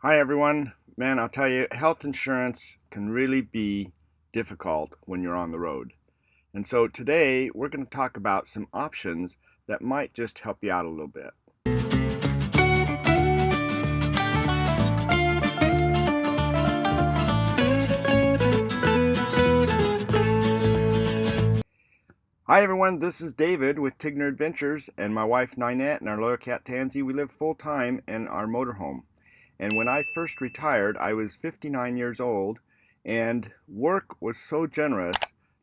Hi everyone. Man, I'll tell you, health insurance can really be difficult when you're on the road. And so today we're going to talk about some options that might just help you out a little bit. Hi everyone, this is David with Tigner Adventures and my wife Ninette and our little cat Tansy. We live full time in our motorhome. And when I first retired, I was 59 years old, and work was so generous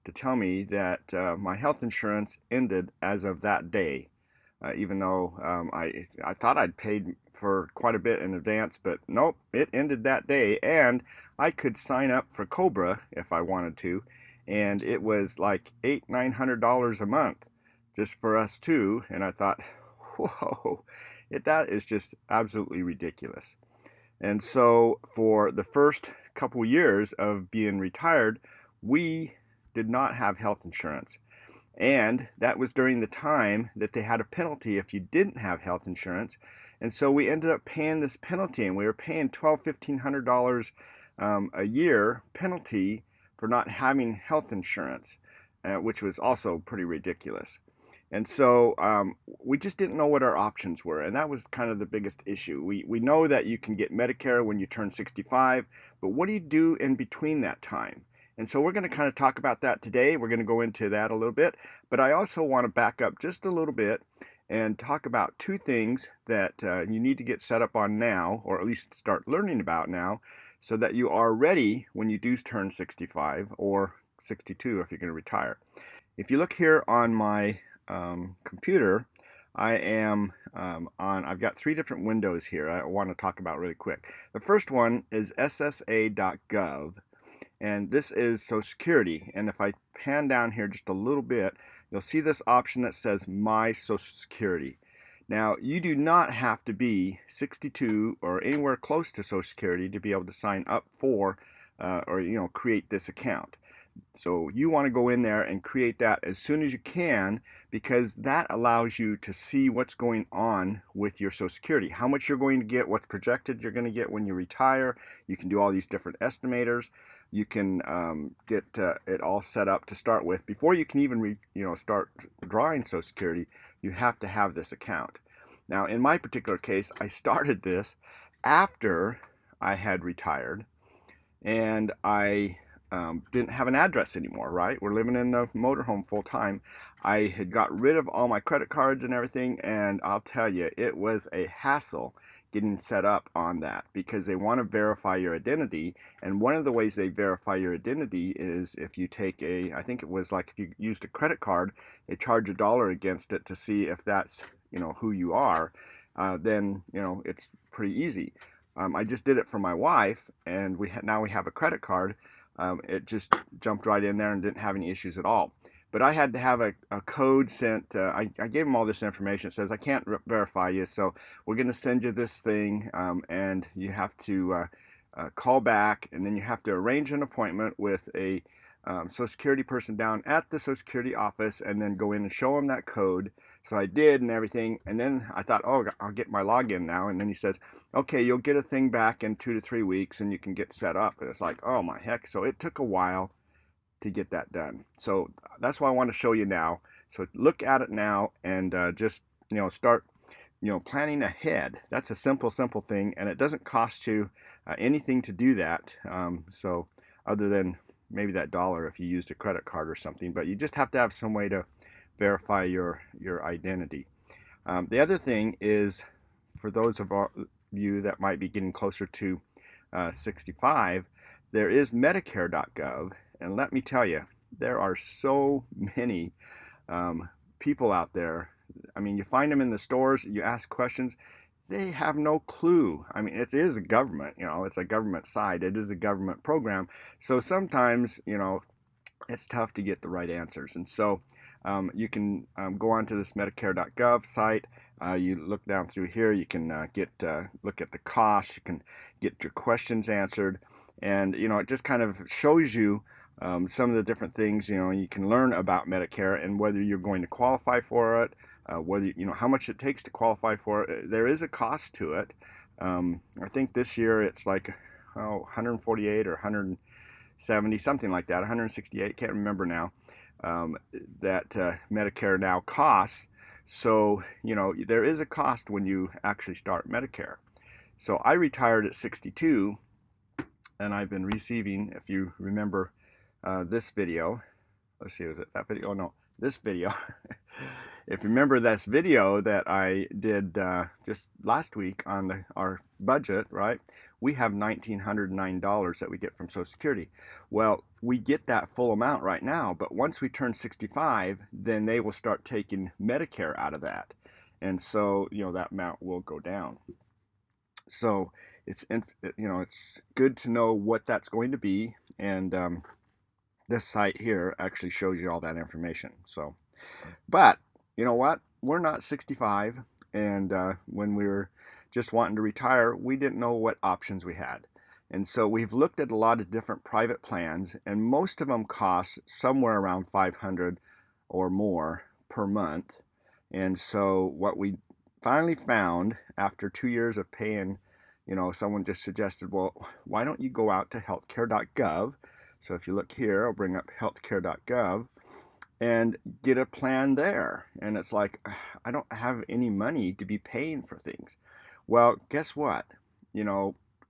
to tell me that my health insurance ended as of that day. Even though I thought I'd paid for quite a bit in advance, but nope, it ended that day, and I could sign up for Cobra if I wanted to, and it was like $900 a month just for us two, and I thought, whoa, that is just absolutely ridiculous. And so for the first couple years of being retired, we did not have health insurance. And that was during the time that they had a penalty if you didn't have health insurance. And so we ended up paying this penalty, and we were paying $1,200, $1,500 a year penalty for not having health insurance, which was also pretty ridiculous. And so we just didn't know what our options were, and that was kind of the biggest issue. We know that you can get Medicare when you turn 65, but what do you do in between that time? And so we're going to kind of talk about that today. We're going to go into that a little bit, but I also want to back up just a little bit and talk about two things that you need to get set up on now, or at least start learning about now, so that you are ready when you do turn 65 or 62 if you're going to retire. If you look here on my computer, I've got three different windows here I want to talk about really quick. The first one is SSA.gov, and this is Social Security. And if I pan down here just a little bit, you'll see this option that says My Social Security. Now, you do not have to be 62 or anywhere close to Social Security to be able to sign up for or create this account. So you want to go in there and create that as soon as you can, because that allows you to see what's going on with your Social Security, how much you're going to get, what's projected you're going to get when you retire. You can do all these different estimators. You can get it all set up to start with. Before you can even start drawing Social Security, you have to have this account. Now, in my particular case, I started this after I had retired, and I didn't have an address anymore, right? We're living in a motorhome full time. I had got rid of all my credit cards and everything, and I'll tell you, it was a hassle getting set up on that, because they want to verify your identity. And one of the ways they verify your identity is if you take I think it was like if you used a credit card, they charge $1 against it to see if that's who you are. Then it's pretty easy. I just did it for my wife, and now we have a credit card. It just jumped right in there and didn't have any issues at all. But I had to have a code sent. I gave them all this information. It says, I can't verify you, so we're going to send you this thing, and you have to call back, and then you have to arrange an appointment with a Social Security person down at the Social Security office, and then go in and show them that code. So I did and everything, and then I thought, oh, I'll get my login now. And then he says, okay, you'll get a thing back in 2 to 3 weeks, and you can get set up. And it's like, oh my heck. So it took a while to get that done. So that's why I want to show you now. So look at it now, and just start planning ahead. That's a simple thing, and it doesn't cost you anything to do that. So other than maybe that $1 if you used a credit card or something, but you just have to have some way to verify your identity. The other thing is, for those of you that might be getting closer to 65, there is Medicare.gov, and let me tell you, there are so many people out there. I mean, you find them in the stores, you ask questions, they have no clue. I mean, it is a government, it's a government side, it is a government program. So sometimes, it's tough to get the right answers. And so you can go onto this Medicare.gov site. You look down through here, you can look at the costs, you can get your questions answered, and it just kind of shows you some of the different things you can learn about Medicare and whether you're going to qualify for it, whether how much it takes to qualify for it. There is a cost to it. I think this year it's like 148 or 170, something like that, 168, can't remember now, that Medicare now costs. So, there is a cost when you actually start Medicare. So I retired at 62, and I've been receiving, if you remember this video, let's see, was it that video? Oh no, this video. If you remember this video that I did just last week on our budget, right? We have $1,909 that we get from Social Security. Well, we get that full amount right now, but once we turn 65, then they will start taking Medicare out of that. And so, that amount will go down. So it's good to know what that's going to be, and this site here actually shows you all that information. So, but you know what? We're not 65, and when we were just wanting to retire, we didn't know what options we had. And so we've looked at a lot of different private plans, and most of them cost somewhere around $500 or more per month. And so what we finally found after 2 years of paying, someone just suggested, well, why don't you go out to Healthcare.gov? So if you look here, I'll bring up Healthcare.gov and get a plan there. And it's like, I don't have any money to be paying for things. Well, guess what?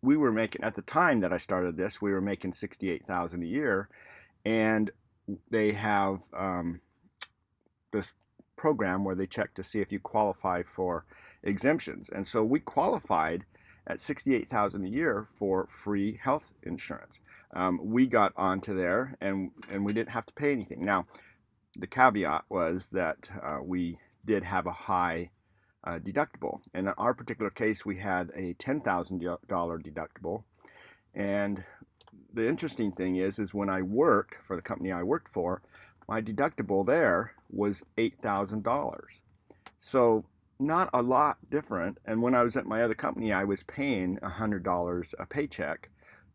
We were making, at the time that I started this, we were making $68,000 a year, and they have this program where they check to see if you qualify for exemptions. And so we qualified at $68,000 a year for free health insurance. We got onto there, and we didn't have to pay anything. Now, the caveat was that we did have a high deductible. And in our particular case, we had a $10,000 deductible. And the interesting thing is when I worked for the company I worked for, my deductible there was $8,000. So not a lot different. And when I was at my other company, I was paying $100 a paycheck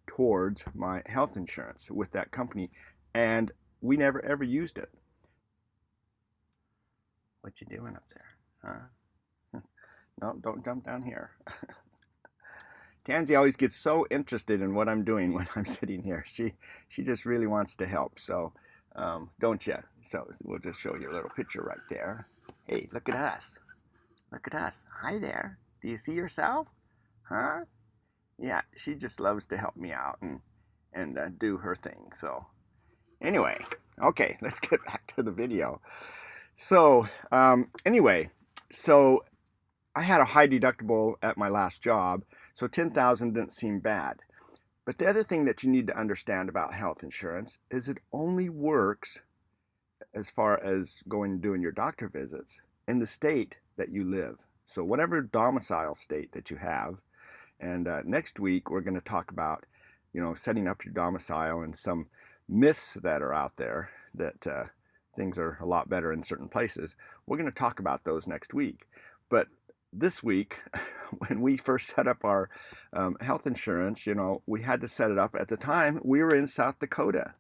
towards my health insurance with that company, and we never ever used it. What you doing up there? Huh? No, don't jump down here. Tansy always gets so interested in what I'm doing when I'm sitting here. She just really wants to help. So don't you? So we'll just show you a little picture right there. Hey, look at us. Look at us. Hi there. Do you see yourself? Huh? Yeah, she just loves to help me out and do her thing. So anyway, okay, let's get back to the video. So anyway, so I had a high deductible at my last job, so $10,000 didn't seem bad. But the other thing that you need to understand about health insurance is it only works as far as going and doing your doctor visits in the state that you live. So whatever domicile state that you have, and next week we're going to talk about, setting up your domicile and some myths that are out there that things are a lot better in certain places. We're going to talk about those next week. But this week, when we first set up our health insurance, we had to set it up. At the time, we were in South Dakota.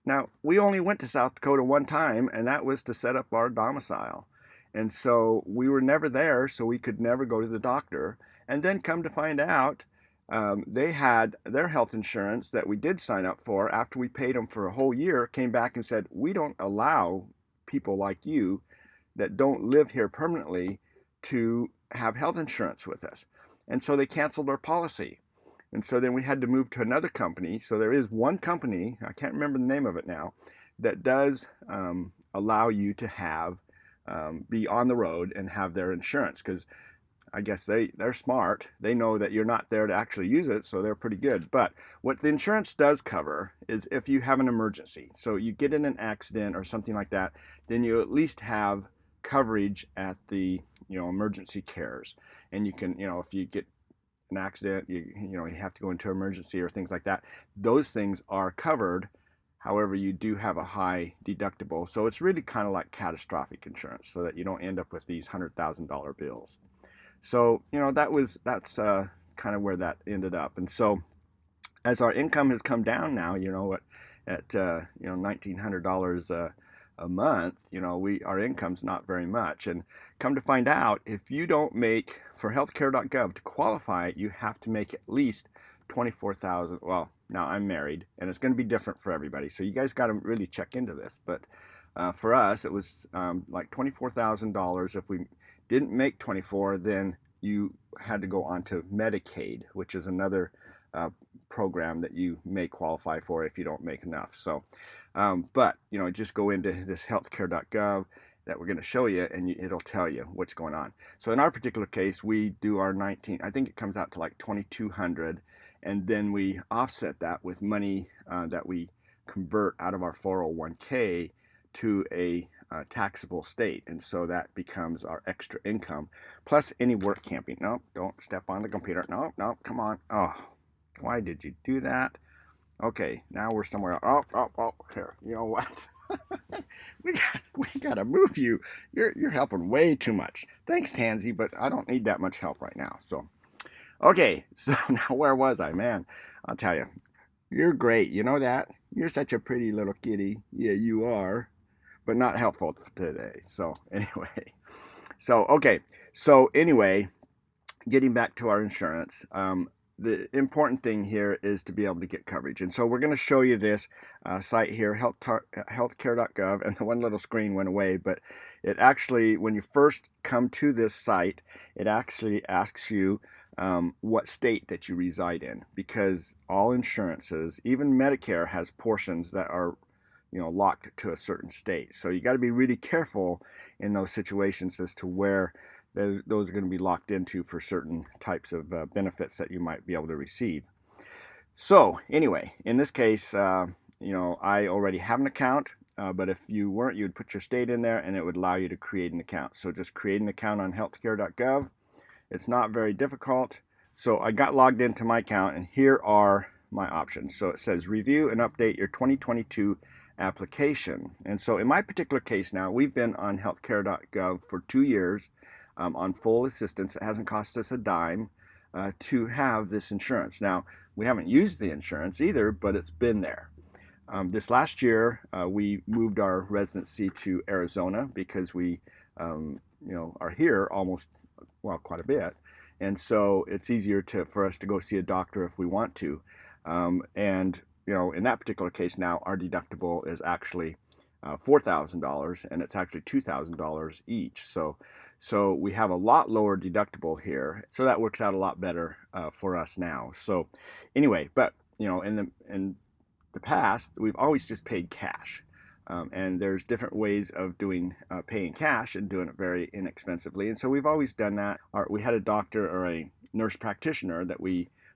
Now, we only went to South Dakota one time, and that was to set up our domicile. And so we were never there, so we could never go to the doctor. And then come to find out, they had their health insurance that we did sign up for after we paid them for a whole year, came back and said, we don't allow people like you that don't live here permanently to have health insurance with us. And so they canceled our policy. And so then we had to move to another company. So there is one company, I can't remember the name of it now, that does allow you to have be on the road and have their insurance, because I guess they're smart. They know that you're not there to actually use it, so they're pretty good. But what the insurance does cover is if you have an emergency. So you get in an accident or something like that, then you at least have coverage at the emergency cares. And you can, if you get an accident, you have to go into emergency or things like that. Those things are covered. However, you do have a high deductible. So it's really kind of like catastrophic insurance, so that you don't end up with these $100,000 bills. So, that's kind of where that ended up. And so as our income has come down now, at $1,900 a month, our income's not very much. And come to find out, if you don't make, for Healthcare.gov to qualify, you have to make at least 24,000. Well, now I'm married, and it's going to be different for everybody, so you guys got to really check into this. But for us, it was like $24,000. If we didn't make 24, then you had to go on to Medicaid, which is another program that you may qualify for if you don't make enough. So, but just go into this Healthcare.gov that we're going to show you, and it'll tell you what's going on. So in our particular case, we do our 19. I think it comes out to like 2,200, and then we offset that with money that we convert out of our 401k to a taxable state, and so that becomes our extra income plus any work camping. No, don't step on the computer. No, come on. Oh, why did you do that? Okay, now we're somewhere else. Oh, here. You know what? we gotta move you. You're helping way too much. Thanks, Tansy, but I don't need that much help right now. So, okay, so now where was I? Man, I'll tell you, you're great. You know that? You're such a pretty little kitty. Yeah, you are, but not helpful today. So anyway, getting back to our insurance. The important thing here is to be able to get coverage. And so we're going to show you this site here, Healthcare.gov, and the one little screen went away, but it actually, when you first come to this site, it actually asks you what state that you reside in, because all insurances, even Medicare, has portions that are locked to a certain state. So you got to be really careful in those situations as to where those are going to be locked into for certain types of benefits that you might be able to receive. So anyway, in this case, I already have an account, but if you weren't, you'd put your state in there and it would allow you to create an account. So just create an account on Healthcare.gov. It's not very difficult. So I got logged into my account, and here are my options. So it says review and update your 2022 application. And so in my particular case now, we've been on Healthcare.gov for 2 years on full assistance. It hasn't cost us a dime to have this insurance. Now, we haven't used the insurance either, but it's been there. This last year, we moved our residency to Arizona because we are here quite a bit. And so it's easier for us to go see a doctor if we want to. And in that particular case now, our deductible is actually $4,000, and it's actually $2,000 each. So we have a lot lower deductible here. So that works out a lot better for us now. So anyway, but in the past, we've always just paid cash. And there's different ways of paying cash and doing it very inexpensively. And so we've always done that. We had a doctor or a nurse practitioner that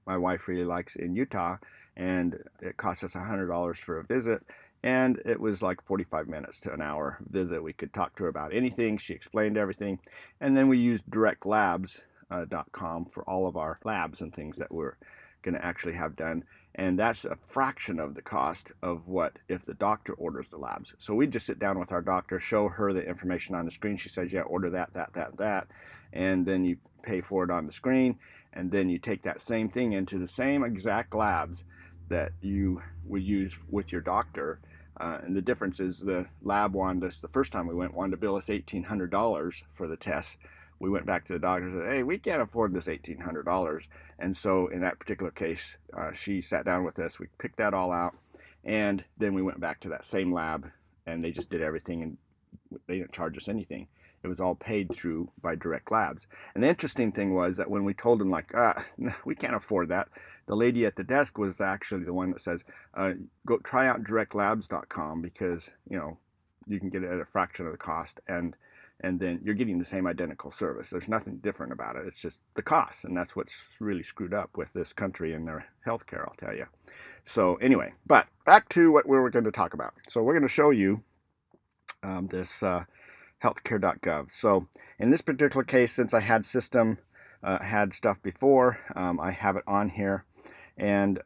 my wife really likes in Utah, and it cost us $100 for a visit. And it was like 45 minutes to an hour visit. We could talk to her about anything. She explained everything. And then we used directlabs.com for all of our labs and things that we're going to actually have done. And that's a fraction of the cost of what if the doctor orders the labs. So we just sit down with our doctor, show her the information on the screen. She says, yeah, order that. And then you pay for it on the screen. And then you take that same thing into the same exact labs that you would use with your doctor. And the difference is the lab wanted us, the first time we wanted to bill us $1,800 for the test. We went back to the doctor and said, hey, we can't afford this $1,800. And so in that particular case, she sat down with us. We picked that all out. And then we went back to that same lab, and they just did everything, and they didn't charge us anything. It was all paid through by Direct Labs. And the interesting thing was that when we told them, no, we can't afford that, the lady at the desk was actually the one that says, go try out directlabs.com because, you can get it at a fraction of the cost, and then you're getting the same identical service. There's nothing different about it. It's just the cost, and that's what's really screwed up with this country and their healthcare, I'll tell you. So anyway, but back to what we were going to talk about. So we're going to show you this Healthcare.gov. So in this particular case, since I had had stuff before, I have it on here, and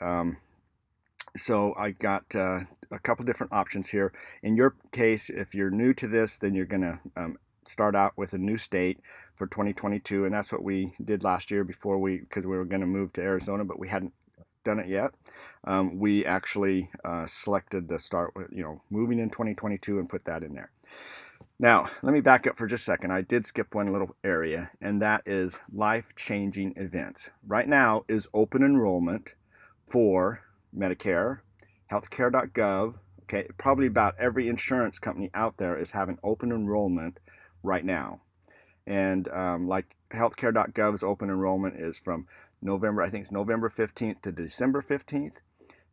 so I got a couple different options here. In your case, if you're new to this, then you're going to start out with a new state for 2022, and that's what we did last year because we were going to move to Arizona, but we hadn't done it yet. We actually selected the start with, moving in 2022 and put that in there. Now, let me back up for just a second. I did skip one little area, and that is life-changing events. Right now is open enrollment for Medicare, Healthcare.gov. Okay, probably about every insurance company out there is having open enrollment right now. And like Healthcare.gov's open enrollment is from November, I think it's November 15th to December 15th.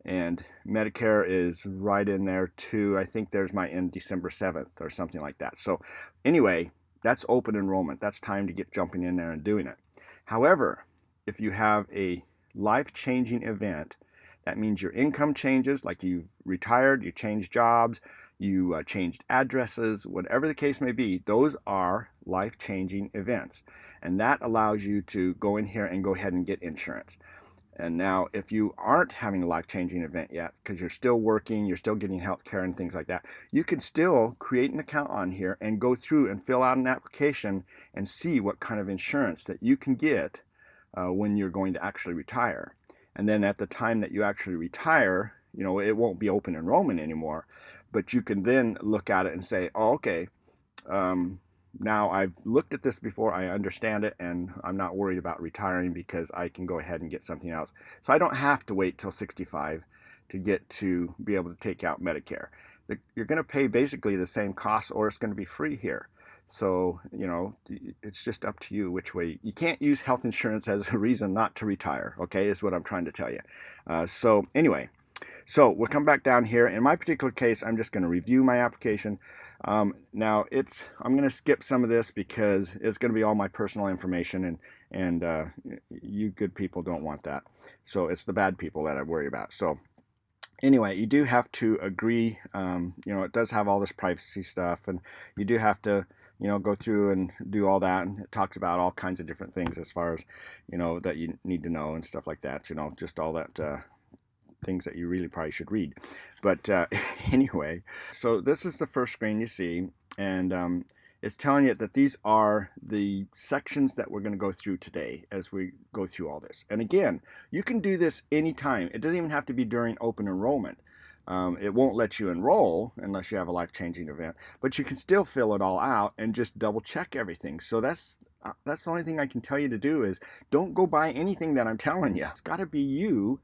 And Medicare is right in there too. I think there's my end December 7th or something like that. So anyway, that's open enrollment. That's time to get jumping in there and doing it. However, if you have a life-changing event, that means your income changes, like you retired, you changed jobs, you changed addresses, whatever the case may be, those are life-changing events. And that allows you to go in here and go ahead and get insurance. And now, if you aren't having a life-changing event yet, because you're still working, you're still getting health care and things like that, you can still create an account on here and go through and fill out an application and see what kind of insurance that you can get when you're going to actually retire. And then at the time that you actually retire, it won't be open enrollment anymore, but you can then look at it and say, oh, okay, now I've looked at this before, I understand it, and I'm not worried about retiring because I can go ahead and get something else. So I don't have to wait till 65 to get to be able to take out Medicare. You're going to pay basically the same cost, or it's going to be free here. So, it's just up to you which way. You can't use health insurance as a reason not to retire, okay, is what I'm trying to tell you. So anyway, so we'll come back down here. In my particular case, I'm just going to review my application. Now I'm going to skip some of this because it's going to be all my personal information, and you good people don't want that. So it's the bad people that I worry about. So anyway, you do have to agree. It does have all this privacy stuff, and you do have to go through and do all that. And it talks about all kinds of different things as far as that you need to know and stuff like that. Just all that things that you really probably should read. But anyway, so this is the first screen you see, and it's telling you that these are the sections that we're going to go through today as we go through all this. And again, you can do this anytime. It doesn't even have to be during open enrollment. It won't let you enroll unless you have a life-changing event, but you can still fill it all out and just double check everything. So that's the only thing I can tell you to do is don't go by anything that I'm telling you. It's got to be you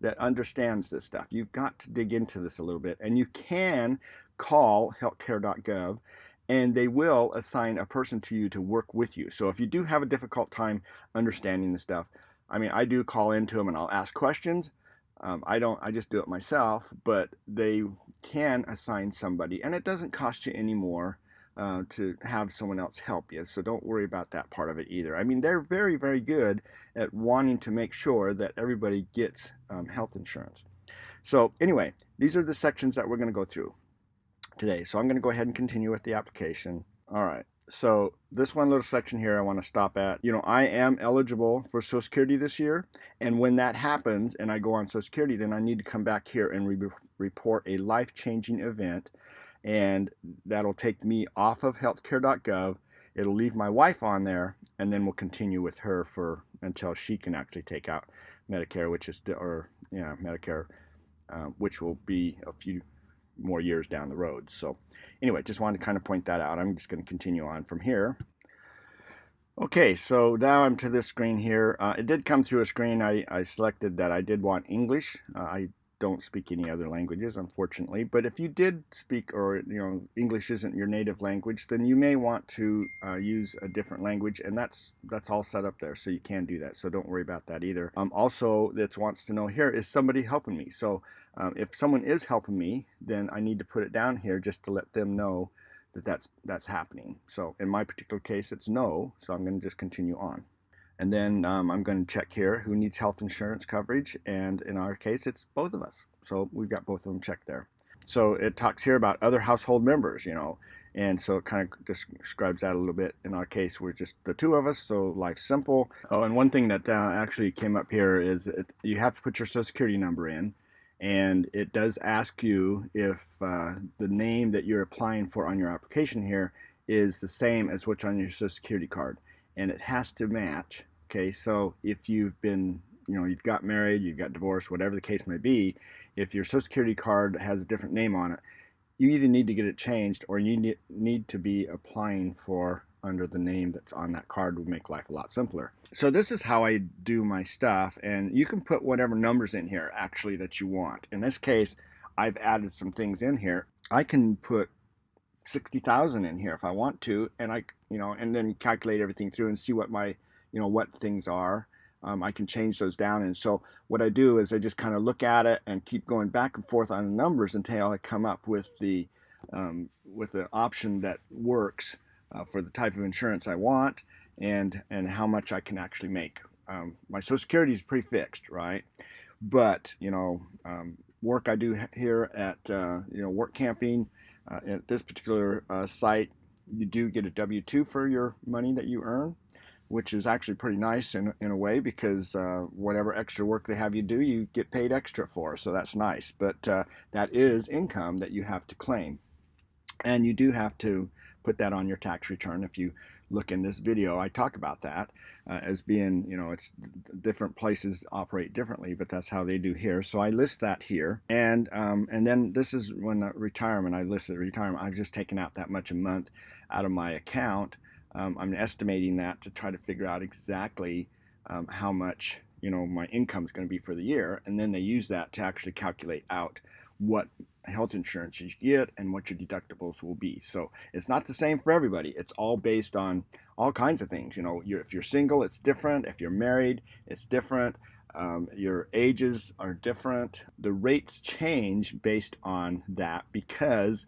that understands this stuff. You've got to dig into this a little bit, and you can call Healthcare.gov and they will assign a person to you to work with you. So if you do have a difficult time understanding the stuff, I do call into them and I'll ask questions. I just do it myself, but they can assign somebody, and it doesn't cost you any more to have someone else help you. So don't worry about that part of it either. They're very, very good at wanting to make sure that everybody gets health insurance. So anyway, these are the sections that we're going to go through today. So I'm going to go ahead and continue with the application. All right. So this one little section here I want to stop at. I am eligible for Social Security this year. And when that happens and I go on Social Security, then I need to come back here and report a life-changing event. And that'll take me off of Healthcare.gov. It'll leave my wife on there, and then we'll continue with her until she can actually take out Medicare, Medicare, which will be a few more years down the road. So anyway, just wanted to kind of point that out. I'm just going to continue on from here. Okay, so now I'm to this screen here. It did come through a screen. I selected that I did want English. I don't speak any other languages, unfortunately, but if you did speak, or English isn't your native language, then you may want to use a different language, and that's all set up there, so you can do that, so don't worry about that either. Also, that wants to know here, is somebody helping me? So if someone is helping me, then I need to put it down here just to let them know that that's happening. So in my particular case, it's no, so I'm going to just continue on. And then I'm going to check here who needs health insurance coverage, and in our case it's both of us, so we've got both of them checked there. So it talks here about other household members, and so it kind of describes that a little bit. In our case, we're just the two of us, so life's simple. Oh, and one thing that actually came up here is you have to put your Social Security number in, and it does ask you if the name that you're applying for on your application here is the same as what's on your Social Security card, and it has to match. Okay, so if you've been you've got married, you've got divorced, whatever the case may be, if your Social Security card has a different name on it, you either need to get it changed or you need to be applying for under the name that's on that card. Would make life a lot simpler. So this is how I do my stuff, and you can put whatever numbers in here actually that you want. In this case, I've added some things in here. I can put 60,000 in here if I want to, and and then calculate everything through and see what my, what things are. I can change those down, and so what I do is I just kind of look at it and keep going back and forth on the numbers until I come up with the option that works for the type of insurance I want and how much I can actually make. My Social Security is pretty fixed, right? But work I do here at work camping at this particular site, you do get a W-2 for your money that you earn, which is actually pretty nice in a way, because whatever extra work they have you do, you get paid extra for. So that's nice. But that is income that you have to claim. And you do have to put that on your tax return. If you look in this video, I talk about that as being, it's different places operate differently, but that's how they do here. So I list that here. And then this is when retirement, I listed retirement. I've just taken out that much a month out of my account. I'm estimating that to try to figure out exactly how much my income is going to be for the year, and then they use that to actually calculate out what health insurance you get and what your deductibles will be. So it's not the same for everybody. It's all based on all kinds of things. If you're single, it's different. If you're married, it's different. Your ages are different. The rates change based on that because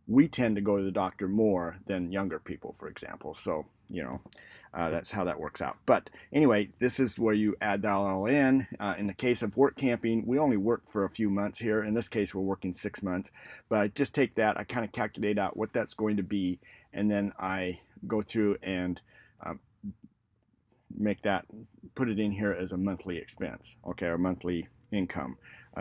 we tend to go to the doctor more than younger people, for example. So, that's how that works out. But anyway, this is where you add that all in. In the case of work camping, we only work for a few months here. In this case, we're working 6 months. But I just take that, I kind of calculate out what that's going to be, and then I go through and put it in here as a monthly expense, okay, or monthly income,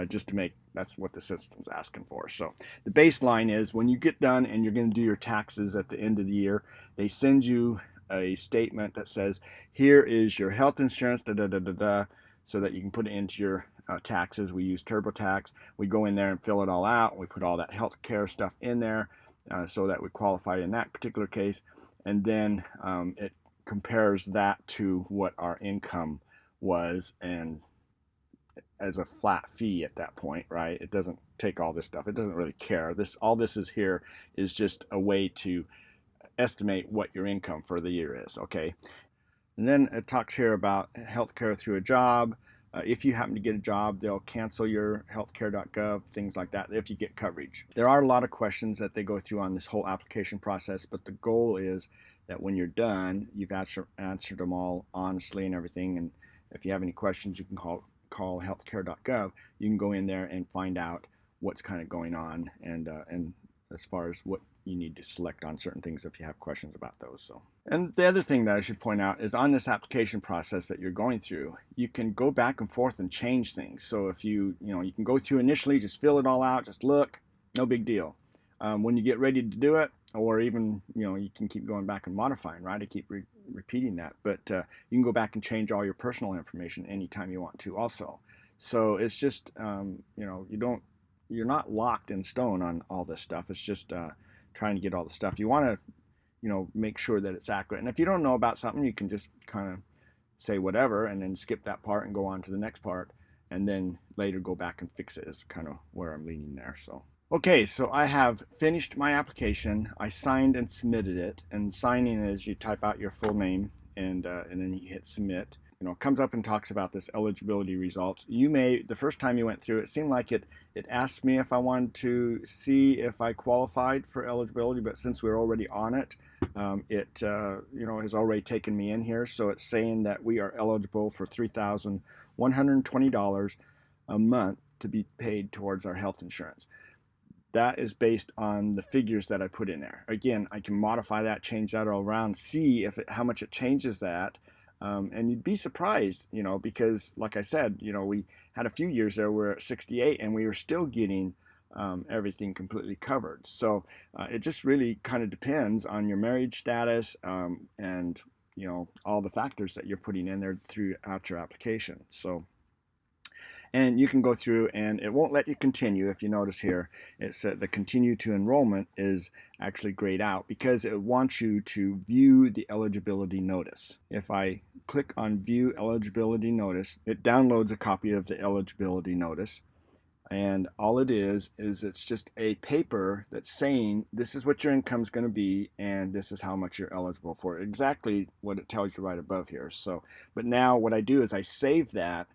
just to make, that's what the system's asking for. So the baseline is when you get done and you're going to do your taxes at the end of the year, they send you a statement that says, here is your health insurance, so that you can put it into your taxes. We use TurboTax. We go in there and fill it all out. We put all that health care stuff in there so that we qualify in that particular case. And then it compares that to what our income was, and as a flat fee at that point, right? It doesn't take all this stuff. It doesn't really care. All this is here is just a way to estimate what your income for the year is, okay? And then it talks here about healthcare through a job. If you happen to get a job, they'll cancel your Healthcare.gov, things like that, if you get coverage. There are a lot of questions that they go through on this whole application process, but the goal is that when you're done, you've answered them all honestly and everything. And if you have any questions, you can call Healthcare.gov. You can go in there and find out what's kind of going on, and as far as what you need to select on certain things if you have questions about those. So, and the other thing that I should point out is on this application process that you're going through, you can go back and forth and change things. So if you can go through initially, just fill it all out, just look, no big deal. When you get ready to do it, or even you can keep going back and modifying, right? I keep repeating that, but you can go back and change all your personal information anytime you want to also. So it's just you're not locked in stone on all this stuff. It's just trying to get all the stuff. You want to make sure that it's accurate. And if you don't know about something, you can just kind of say whatever and then skip that part and go on to the next part, and then later go back and fix it, is kind of where I'm leaning there. So okay, so I have finished my application. I signed and submitted it. And signing is you type out your full name and then you hit submit. It comes up and talks about this eligibility results. The first time you went through, it seemed like it asked me if I wanted to see if I qualified for eligibility, but since we're already on it, it has already taken me in here. So it's saying that we are eligible for $3,120 a month to be paid towards our health insurance. That is based on the figures that I put in there. Again, I can modify that, change that all around, see how much it changes that. And you'd be surprised, because like I said, we had a few years there where at 68 and we were still getting everything completely covered. So it just really kind of depends on your marriage status and all the factors that you're putting in there throughout your application. So, and you can go through and it won't let you continue. If you notice here, it said the continue to enrollment is actually grayed out because it wants you to view the eligibility notice. If I click on view eligibility notice, it downloads a copy of the eligibility notice. And all it is it's just a paper that's saying this is what your income is going to be and this is how much you're eligible for. Exactly what it tells you right above here. So, but now what I do is I save that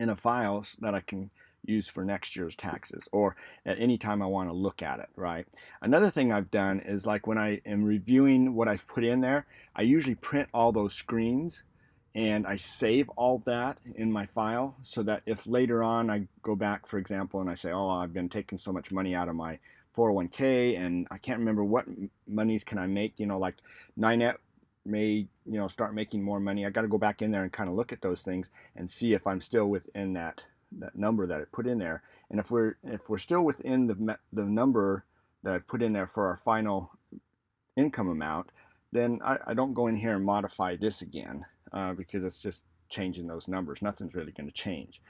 in a file that I can use for next year's taxes or at any time I want to look at it, right? Another thing I've done is, like, when I am reviewing what I've put in there, I usually print all those screens and I save all that in my file so that if later on I go back, for example, and I say, oh, I've been taking so much money out of my 401k and I can't remember what monies can I make, like Ninette may start making more money. I got to go back in there and kind of look at those things and see if I'm still within that number that I put in there. And if we're still within the number that I put in there for our final income amount, then I don't go in here and modify this again because it's just changing those numbers. Nothing's really going to change.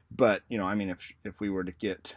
But I mean, if we were to get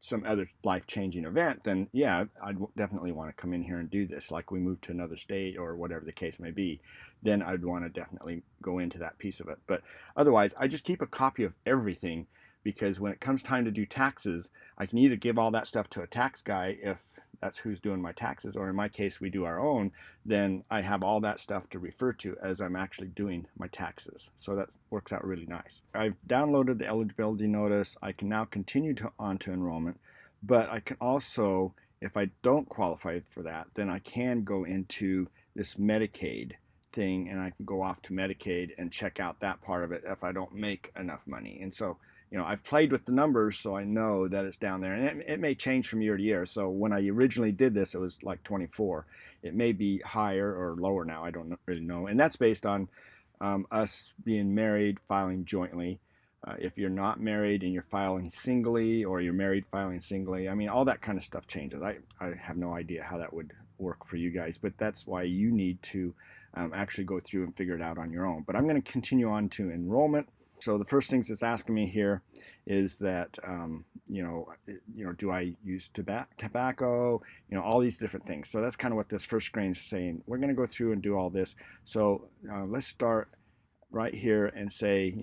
some other life-changing event, then yeah, I'd definitely want to come in here and do this. Like we move to another state or whatever the case may be, then I'd want to definitely go into that piece of it. But otherwise, I just keep a copy of everything, because when it comes time to do taxes, I can either give all that stuff to a tax guy if that's who's doing my taxes, or in my case we do our own, then I have all that stuff to refer to as I'm actually doing my taxes. So that works out really nice. I've downloaded the eligibility notice. I can now continue on to enrollment, but I can also, if I don't qualify for that, then I can go into this Medicaid thing and I can go off to Medicaid and check out that part of it if I don't make enough money. And so I've played with the numbers, so I know that it's down there. And it may change from year to year. So when I originally did this, it was like 24. It may be higher or lower now. I don't really know. And that's based on us being married, filing jointly. If you're not married and you're filing singly, or you're married filing singly, I mean, all that kind of stuff changes. I have no idea how that would work for you guys, but that's why you need to actually go through and figure it out on your own. But I'm going to continue on to enrollment. So the first things it's asking me here is that, do I use tobacco, all these different things. So that's kind of what this first screen is saying. We're going to go through and do all this. So let's start right here and say,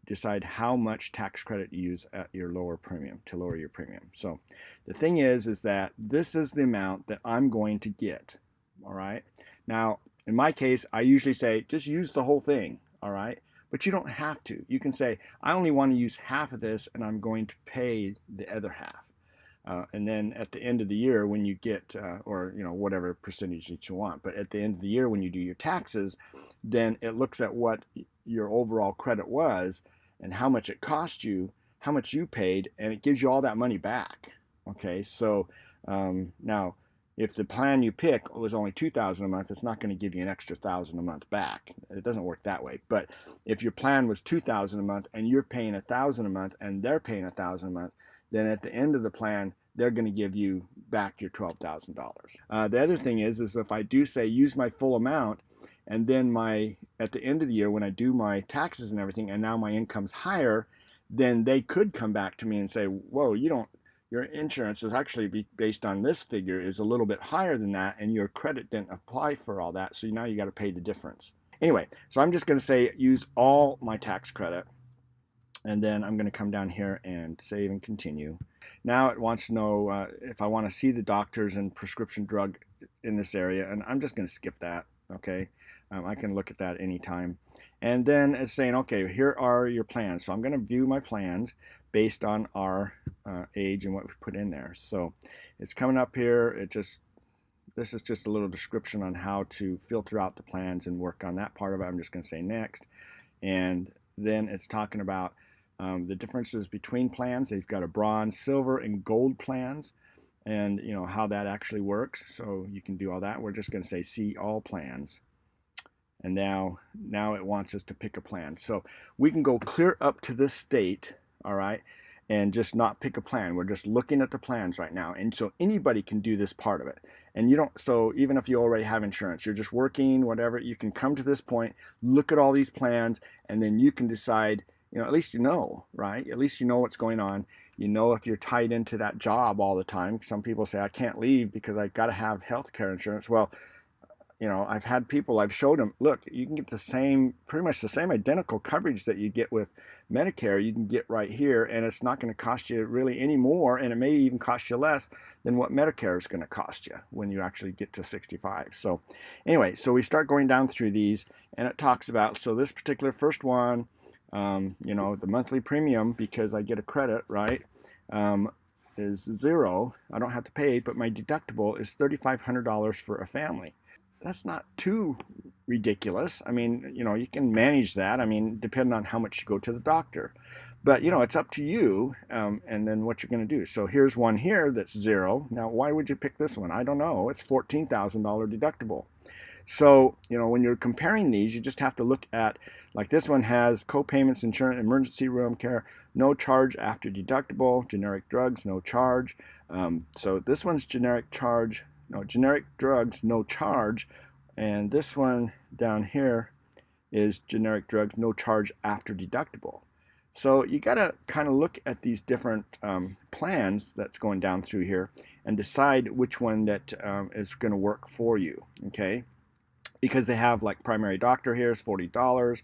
decide how much tax credit you use at your lower premium to lower your premium. So the thing is that this is the amount that I'm going to get. All right. Now, in my case, I usually say just use the whole thing. All right. But you don't have to. You can say, I only want to use half of this and I'm going to pay the other half. And then at the end of the year, when you get, or whatever percentage that you want, but at the end of the year when you do your taxes, then it looks at what your overall credit was and how much it cost you, how much you paid, and it gives you all that money back. Okay, so now, if the plan you pick was only $2,000 a month, it's not going to give you an extra $1,000 a month back. It doesn't work that way. But if your plan was $2,000 a month and you're paying $1,000 a month and they're paying $1,000 a month, then at the end of the plan, they're going to give you back your $12,000. The other thing is if I do say use my full amount, and then at the end of the year when I do my taxes and everything, and now my income's higher, then they could come back to me and say, whoa, your insurance is actually based on this figure is a little bit higher than that, and your credit didn't apply for all that, so now you got to pay the difference. Anyway, so I'm just going to say use all my tax credit, and then I'm going to come down here and save and continue. Now it wants to know if I want to see the doctors and prescription drug in this area, and I'm just going to skip that. Okay, I can look at that anytime. And then it's saying, okay, here are your plans. So I'm going to view my plans based on our age and what we put in there. So it's coming up here. This is just a little description on how to filter out the plans and work on that part of it. I'm just going to say next. And then it's talking about the differences between plans. They've got a bronze, silver, and gold plans, and how that actually works. So you can do all that. We're just going to say see all plans. And now it wants us to pick a plan. So we can go clear up to this state, all right? and just not pick a plan. We're just looking at the plans right now. And so anybody can do this part of it. And you don't, so even if you already have insurance, you're just working, whatever, you can come to this point, look at all these plans, and then you can decide, at least you know, right? At least you know what's going on. You know if you're tied into that job all the time. Some people say, I can't leave because I got to have health care insurance. Well, I've had people, I've showed them, look, you can get the same, pretty much the same identical coverage that you get with Medicare, you can get right here, and it's not going to cost you really any more, and it may even cost you less than what Medicare is going to cost you when you actually get to 65. So anyway, so we start going down through these, and it talks about, so this particular first one, the monthly premium, because I get a credit, right, is zero. I don't have to pay, but my deductible is $3,500 for a family. That's not too ridiculous. I mean, you can manage that. I mean, depending on how much you go to the doctor. But, it's up to you and then what you're going to do. So here's one here that's zero. Now, why would you pick this one? I don't know. It's $14,000 deductible. So, when you're comparing these, you just have to look at, like this one has co-payments, insurance, emergency room care, no charge after deductible, generic drugs, no charge. So this one's generic drugs, no charge. And this one down here is generic drugs, no charge after deductible. So you got to kind of look at these different plans that's going down through here and decide which one that is going to work for you, okay? Because they have like primary doctor here is $40,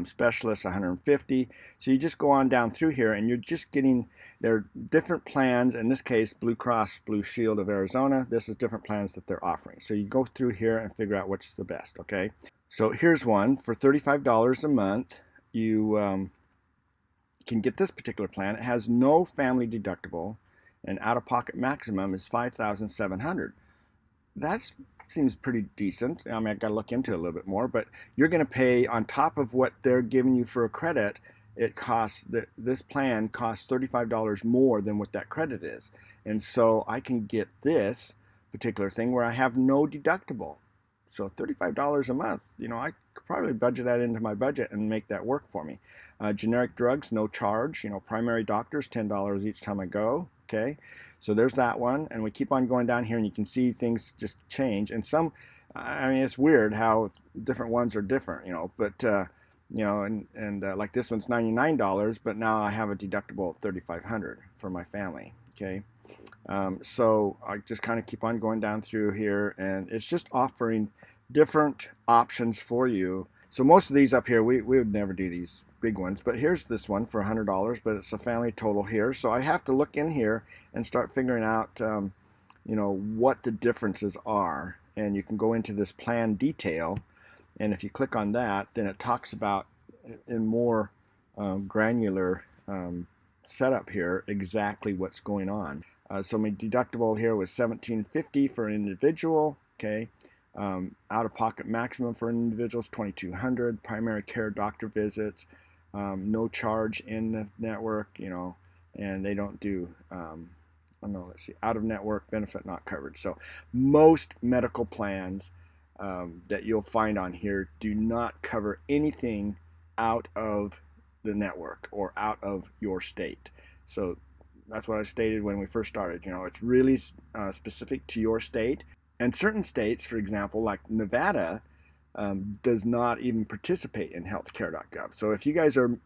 specialist $150. So you just go on down through here and you're just getting their different plans. In this case, Blue Cross Blue Shield of Arizona, this is different plans that they're offering. So you go through here and figure out which is the best, okay? So here's one for $35 a month. You can get this particular plan. It has no family deductible and out-of-pocket maximum is $5,700. That seems pretty decent. I mean, I got to look into it a little bit more, but you're going to pay on top of what they're giving you for a credit. It costs, this plan costs $35 more than what that credit is. And so I can get this particular thing where I have no deductible. So $35 a month, I could probably budget that into my budget and make that work for me. Generic drugs, no charge. Primary doctors, $10 each time I go. Okay, so there's that one, and we keep on going down here, and you can see things just change. And some, I mean, it's weird how different ones are different, But like this one's $99, but now I have a deductible of $3,500 for my family. Okay. So I just kind of keep on going down through here, and it's just offering different options for you. So most of these up here, we would never do these big ones, but here's this one for $100, but it's a family total here. So I have to look in here and start figuring out, what the differences are. And you can go into this plan detail, and if you click on that, then it talks about in more granular setup here exactly what's going on. So my deductible here was $1,750 for an individual. Okay, out-of-pocket maximum for an individual is $2,200. Primary care doctor visits, no charge in the network. And they don't do. Let's see, out-of-network benefit not covered. So most medical plans that you'll find on here do not cover anything out of the network or out of your state. So that's what I stated when we first started. It's really specific to your state. And certain states, for example, like Nevada, does not even participate in Healthcare.gov. So if you guys are,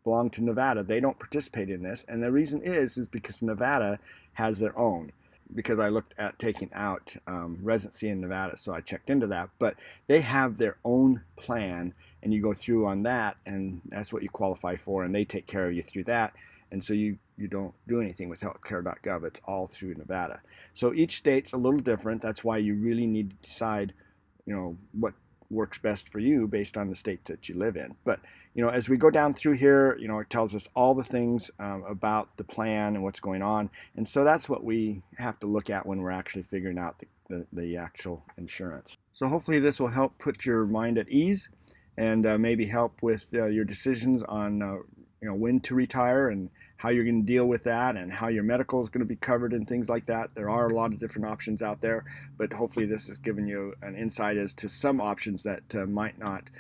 belong to Nevada, they don't participate in this. And the reason is because Nevada has their own. Because I looked at taking out residency in Nevada, so I checked into that. But they have their own plan, and you go through on that, and that's what you qualify for, and they take care of you through that. And so you don't do anything with Healthcare.gov. It's all through Nevada. So each state's a little different. That's why you really need to decide, what works best for you based on the state that you live in. But, as we go down through here, it tells us all the things about the plan and what's going on. And so that's what we have to look at when we're actually figuring out the actual insurance. So hopefully this will help put your mind at ease and maybe help with your decisions on when to retire and how you're going to deal with that and how your medical is going to be covered and things like that. There are a lot of different options out there, but hopefully this has given you an insight as to some options that might not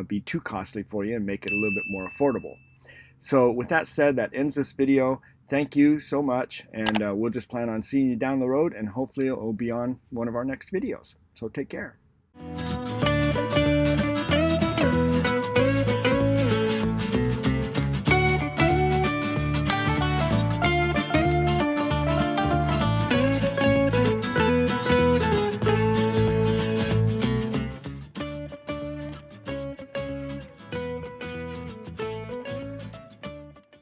be too costly for you and make it a little bit more affordable. So with that said, that ends this video. Thank you so much, and we'll just plan on seeing you down the road, and hopefully it will be on one of our next videos. So take care.